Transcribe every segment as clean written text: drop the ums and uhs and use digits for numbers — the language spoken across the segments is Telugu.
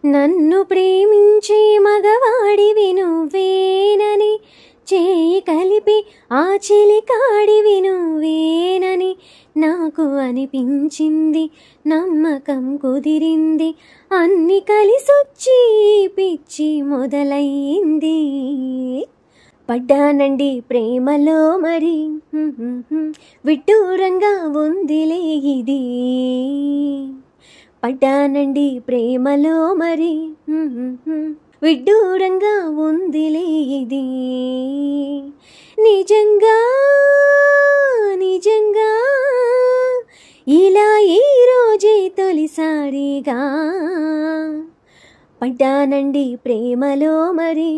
నన్ను ప్రేమించే మగవాడివి నువ్వేనని, చేయి కలిపి ఆ చెలికాడివి నువ్వేనని నాకు అనిపించింది, నమ్మకం కుదిరింది, అన్ని కలిసొచ్చి పిచ్చి మొదలయ్యింది. పడ్డానండి ప్రేమలో మరి, విడ్డూరంగా ఉందిలే ఇది. పడ్డానండి ప్రేమలో మరి, విడ్డూరంగా ఉందిలే ఇది. నిజంగా నిజంగా ఇలా ఈ రోజే తొలిసారిగా పడ్డానండి ప్రేమలో మరి,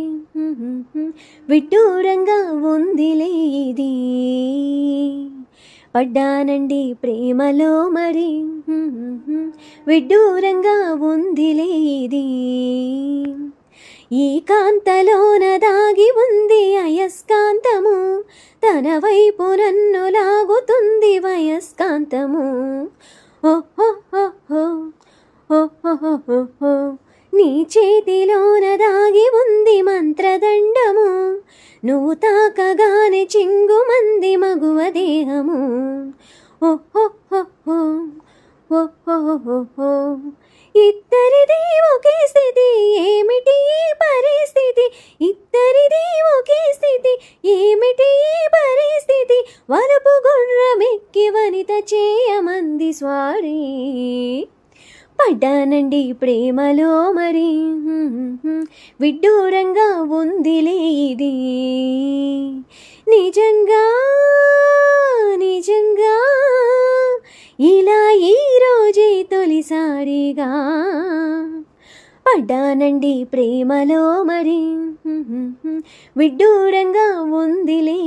విడ్డూరంగా ఉందిలే ఇది. పడ్డానండి ప్రేమలో మరి, విడ్డూరంగా ఉందిలే ఇది. ఈ కాంతలోన దాగి ఉంది అయస్కాంతము, తన వైపు నన్ను లాగుతుంది వయస్కాంతము. ఓహో నీ చేతిలోన దాగి ఉంది మంత్రదండము, నువ్వు తాకగానే చింగుమంది మగువ దేహము. ఓహో ఇద్దరిది ఒకే స్థితి, ఏమిటి పరిస్థితి? ఇద్దరిది ఒకే స్థితి, ఏమిటి పరిస్థితి? వరపు గుర్రమెక్కి వనిత చేయమంది స్వారీ. పడ్డానండి ప్రేమలో మరి, విడ్డూరంగా ఉందిలే ఇది. నిజంగా నిజంగా ఇలా ఈ రోజే తొలిసారిగా పడ్డానండి ప్రేమలో మరి, విడ్డూరంగా ఉందిలే